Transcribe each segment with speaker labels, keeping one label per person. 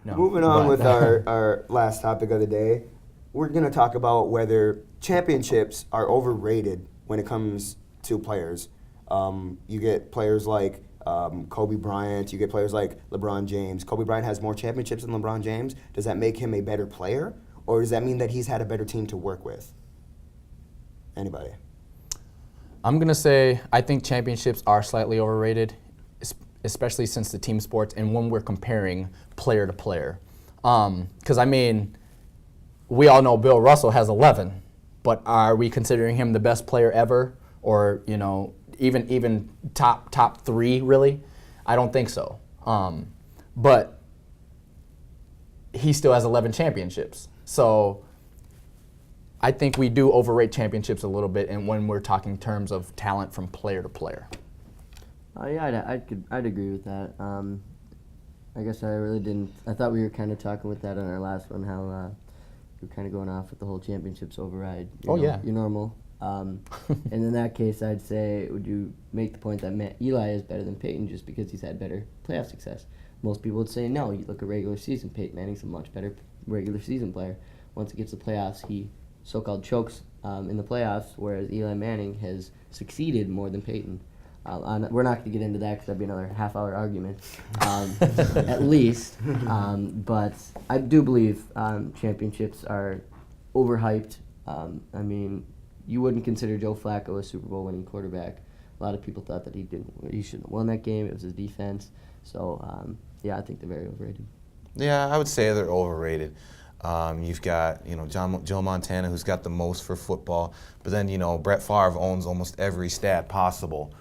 Speaker 1: No.
Speaker 2: Moving on with our last topic of the day, we're going to talk about whether championships are overrated when it comes to players. You get players like Kobe Bryant. You get players like LeBron James. Kobe Bryant has more championships than LeBron James. Does that make him a better player? Or does that mean that he's had a better team to work with? Anybody?
Speaker 1: I'm going to say I think championships are slightly overrated, especially since the team sports and when we're comparing player to player. Because, we all know Bill Russell has 11, but are we considering him the best player ever? Or, even top 3, really? I don't think so. But he still has 11 championships. So I think we do overrate championships a little bit, and when we're talking terms of talent from player to player.
Speaker 3: I'd agree with that. I guess I really didn't. I thought we were kind of talking with that on our last one, how we're kind of going off with the whole championships override. You're normal. And in that case, I'd say, would you make the point that Eli is better than Peyton just because he's had better playoff success? Most people would say no. You look at regular season, Peyton Manning's a much better regular season player. Once it gets to the playoffs, he so-called chokes in the playoffs, whereas Eli Manning has succeeded more than Peyton. We're not going to get into that because that'd be another half-hour argument, at least. But I do believe championships are overhyped. You wouldn't consider Joe Flacco a Super Bowl winning quarterback. A lot of people thought that he shouldn't have won that game. It was his defense. So, I think they're very overrated.
Speaker 4: Yeah, I would say they're overrated. You've got, Joe Montana, who's got the most for football. But then, Brett Favre owns almost every stat possible.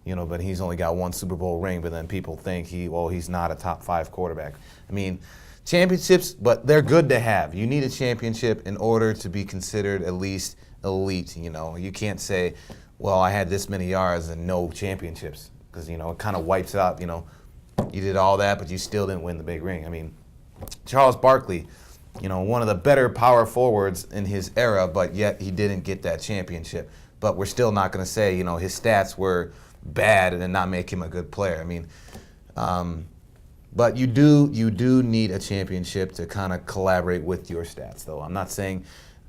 Speaker 4: But he's only got 1 Super Bowl ring. But then people think he's not a top 5 quarterback. Championships, but they're good to have. You need a championship in order to be considered at least elite. You can't say, well, I had this many yards and no championships, because it kind of wipes out. You did all that, but you still didn't win the big ring. Charles Barkley, one of the better power forwards in his era, but yet he didn't get that championship. But we're still not going to say, his stats were bad and then not make him a good player. But you do need a championship to kind of collaborate with your stats, though. I'm not saying.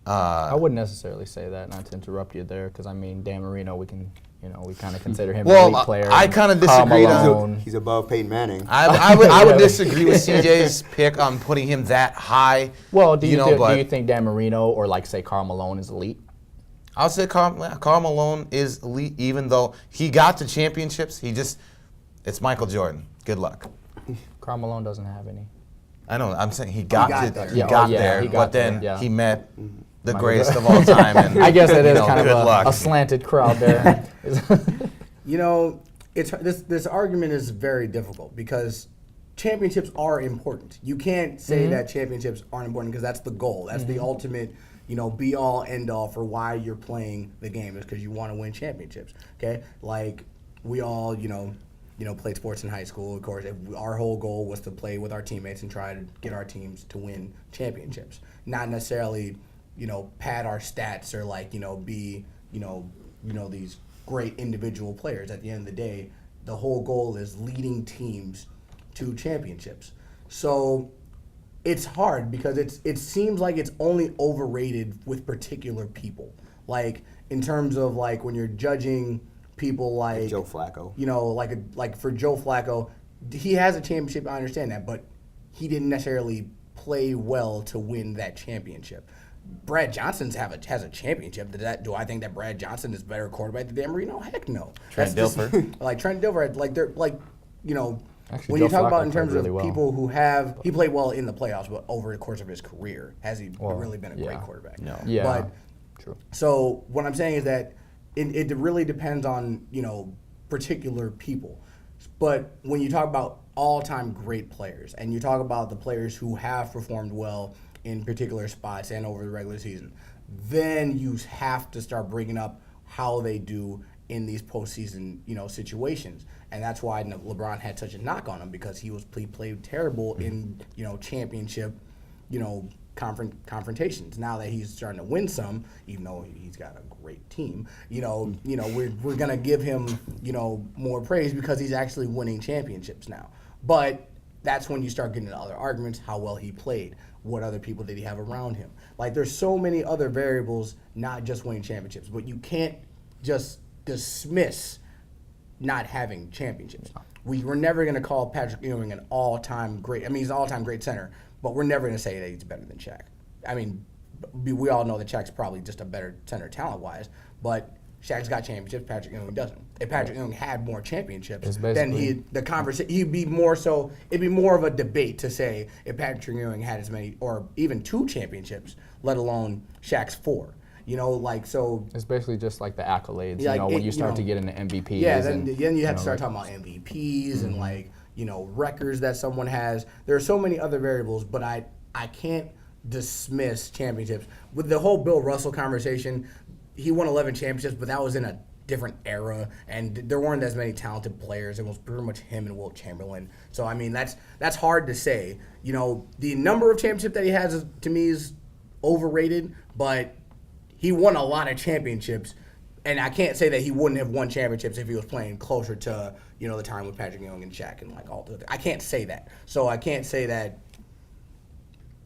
Speaker 1: I wouldn't necessarily say that, not to interrupt you there, because Dan Marino, we can. We kind of consider him an elite player.
Speaker 4: I kind of disagree.
Speaker 2: He's above Peyton Manning.
Speaker 4: I would disagree with CJ's pick on putting him that high.
Speaker 1: Well, do you think Dan Marino or say Karl Malone is elite?
Speaker 4: I would say Karl Malone is elite, even though he got to championships. It's Michael Jordan. Good luck.
Speaker 1: Karl Malone doesn't have any.
Speaker 4: I know. I'm saying he got there. He met the greatest of all time. And,
Speaker 1: I guess it is kind of a slanted crowd there.
Speaker 5: This argument is very difficult because championships are important. You can't say that championships aren't important because that's the goal. That's the ultimate, be all end all for why you're playing the game, is because you want to win championships. Okay, like we all played sports in high school. Of course, our whole goal was to play with our teammates and try to get our teams to win championships, not necessarily pad our stats or be these great individual players. At the end of the day, the whole goal is leading teams to championships. So it's hard because it seems like it's only overrated with particular people. Like in terms of when you're judging people like
Speaker 2: Joe Flacco.
Speaker 5: Like for Joe Flacco, he has a championship, I understand that, but he didn't necessarily play well to win that championship. Brad Johnson has a championship. Do I think that Brad Johnson is a better quarterback than Dan Marino? Heck no.
Speaker 4: Trent Dilfer.
Speaker 5: Trent Dilfer, they're
Speaker 1: Actually,
Speaker 5: when
Speaker 1: Joe
Speaker 5: you talk
Speaker 1: Flacco
Speaker 5: about in terms
Speaker 1: played really
Speaker 5: of
Speaker 1: well.
Speaker 5: people who he played well in the playoffs, but over the course of his career, has he really been a great quarterback?
Speaker 4: No.
Speaker 1: Yeah.
Speaker 5: But,
Speaker 1: true.
Speaker 5: So what I'm saying is that it really depends on particular people. But when you talk about all-time great players, and you talk about the players who have performed well in particular spots and over the regular season, then you have to start bringing up how they do in these postseason, situations. And that's why LeBron had such a knock on him, because he played terrible in, championship, confrontations. Now that he's starting to win some, even though he's got a great team, we're gonna give him, more praise because he's actually winning championships now. But that's when you start getting into other arguments, how well he played, what other people did he have around him. Like, there's so many other variables, not just winning championships, but you can't just dismiss not having championships. We're never going to call Patrick Ewing an all-time great. I mean, he's an all-time great center, but we're never going to say that he's better than Shaq. I mean, we all know that Shaq's probably just a better center talent-wise, but Shaq's got championships, Patrick Ewing doesn't. If Patrick Ewing had more championships, then it'd be more of a debate to say if Patrick Ewing had as many, or even 2 championships, let alone Shaq's 4. You know, like, so.
Speaker 1: It's basically just like the accolades,
Speaker 5: Yeah,
Speaker 1: you know,
Speaker 5: like
Speaker 1: when you
Speaker 5: you
Speaker 1: start
Speaker 5: know,
Speaker 1: to get into MVPs.
Speaker 5: Yeah, then
Speaker 1: and,
Speaker 5: you have to start
Speaker 1: like,
Speaker 5: talking about MVPs and, like, you know, records that someone has. There are so many other variables, but I can't dismiss championships. With the whole Bill Russell conversation, he won 11 championships, but that was in a different era, and there weren't as many talented players. It was pretty much him and Wilt Chamberlain. So, I mean, that's hard to say. You know, the number of championships that he has, to me, is overrated, but he won a lot of championships, and I can't say that he wouldn't have won championships if he was playing closer to, you know, the time with Patrick Ewing and Shaq and, like, all the. I can't say that. So I can't say that,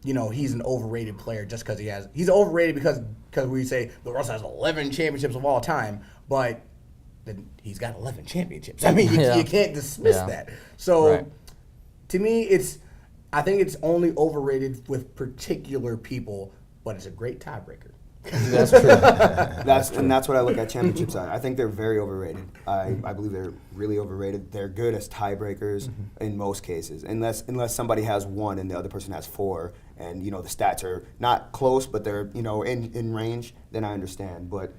Speaker 5: you know, he's an overrated player just because he's overrated because we say Bill Russell has 11 championships of all time, but then he's got 11 championships. I mean, you can't dismiss that. So to me, I think it's only overrated with particular people, but it's a great tiebreaker.
Speaker 1: That's true.
Speaker 2: And that's what I look at championships on. I think they're very overrated. I believe they're really overrated. They're good as tiebreakers in most cases, unless somebody has 1 and the other person has 4, and you know the stats are not close, but they're, you know, in range. Then I understand. But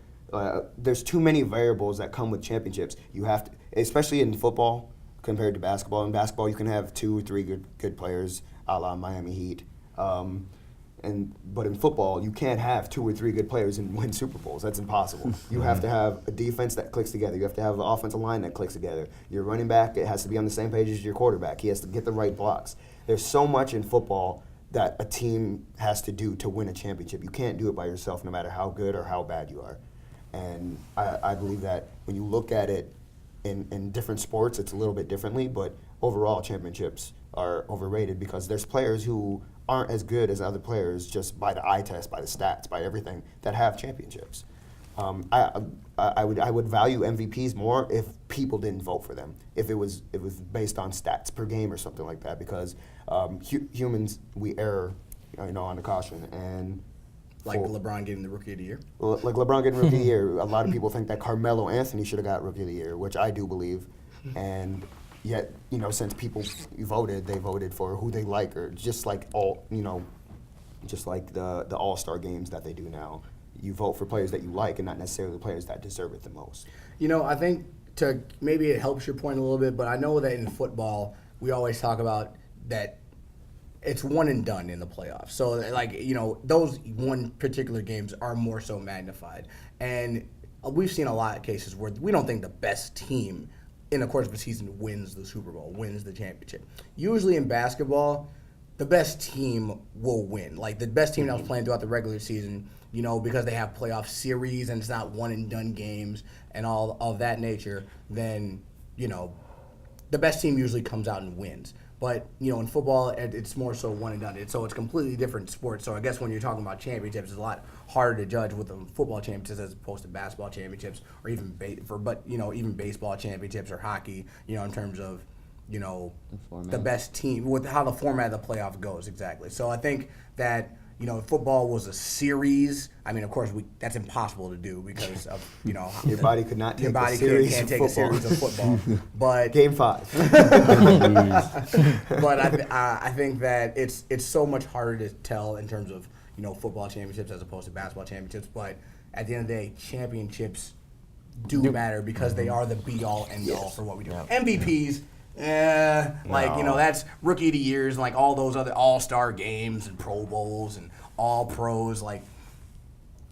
Speaker 2: there's too many variables that come with championships. You have to, especially in football compared to basketball. In basketball, you can have 2 or 3 good players, a la Miami Heat. But in football, you can't have 2 or 3 good players and win Super Bowls. That's impossible. You have to have a defense that clicks together. You have to have an offensive line that clicks together. Your running back, it has to be on the same page as your quarterback. He has to get the right blocks. There's so much in football that a team has to do to win a championship. You can't do it by yourself, no matter how good or how bad you are. And I believe that when you look at it in different sports, it's a little bit differently, but overall championships are overrated because there's players who aren't as good as other players just by the eye test, by the stats, by everything, that have championships. I would value MVPs more if people didn't vote for them, if it was based on stats per game or something like that, because humans, we err, you know, on the caution. And
Speaker 5: like LeBron getting the Rookie of the Year?
Speaker 2: Like LeBron getting Rookie of the Year. A lot of people think that Carmelo Anthony should have got Rookie of the Year, which I do believe. And yet, you know, since people voted, they voted for who they like, or just like just like the All-Star games that they do now. You vote for players that you like and not necessarily the players that deserve it the most.
Speaker 5: You know, I think maybe it helps your point a little bit, but I know that in football, we always talk about that it's one and done in the playoffs. So, like, you know, those one particular games are more so magnified. And we've seen a lot of cases where we don't think the best team in the course of a season wins the Super Bowl, wins the championship. Usually in basketball, the best team will win. Like, the best team that was playing throughout the regular season, you know, because they have playoff series and it's not one and done games and all of that nature, then, you know, the best team usually comes out and wins. But, you know, in football, it's more so one and done. So it's a completely different sport. So I guess when you're talking about championships, it's a lot harder to judge with the football championships as opposed to basketball championships, or even even baseball championships or hockey. You know, in terms of, you know, the best team, with how the format of the playoff goes exactly. So I think that, you know, if football was a series, I mean, of course, that's impossible to do because of, you know,
Speaker 2: your body could not take
Speaker 5: your body
Speaker 2: a series
Speaker 5: can't
Speaker 2: of
Speaker 5: take
Speaker 2: football.
Speaker 5: a series of football. But
Speaker 2: Game 5.
Speaker 5: But I think that it's so much harder to tell in terms of, you know, football championships as opposed to basketball championships. But at the end of the day, championships do matter because they are the be-all, end-all for what we do. MVPs. Like, you know, that's Rookie of the Years and like all those other All-Star games and Pro Bowls and All-Pros. Like,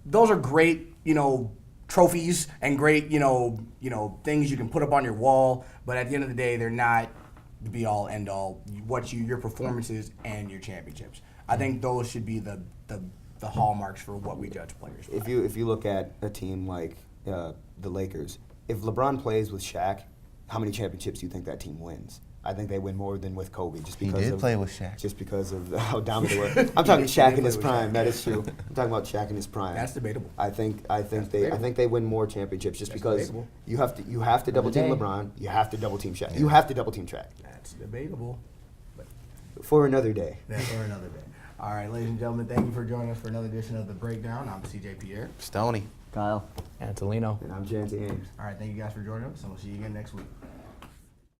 Speaker 5: those are great, you know, trophies and great, you know, things you can put up on your wall. But at the end of the day, they're not the be-all, end-all. Your performances and your championships. I think those should be the hallmarks for what we judge players by.
Speaker 2: If you look at a team like the Lakers, if LeBron plays with Shaq, how many championships do you think that team wins? I think they win more than with Kobe. Just
Speaker 4: He
Speaker 2: because
Speaker 4: did
Speaker 2: of,
Speaker 4: play with Shaq.
Speaker 2: Just because of how dominant they were. I'm talking Shaq in his
Speaker 5: play with
Speaker 2: prime.
Speaker 5: Shaq.
Speaker 2: That is true. I'm talking about Shaq in his prime.
Speaker 5: That's debatable.
Speaker 2: I think
Speaker 5: debatable.
Speaker 2: they win more championships just
Speaker 5: That's
Speaker 2: because
Speaker 5: debatable.
Speaker 2: you have to double team
Speaker 3: day.
Speaker 2: LeBron. You have to double team Shaq. You have to double team Shaq.
Speaker 5: That's debatable.
Speaker 2: For another day.
Speaker 5: That's for another day. All right, ladies and gentlemen, thank you for joining us for another edition of The Breakdown. I'm CJ Pierre.
Speaker 4: Stoney.
Speaker 3: Kyle.
Speaker 1: Antolino.
Speaker 2: And I'm Janty Ames.
Speaker 5: All right, thank you guys for joining us, and we'll see you again next week.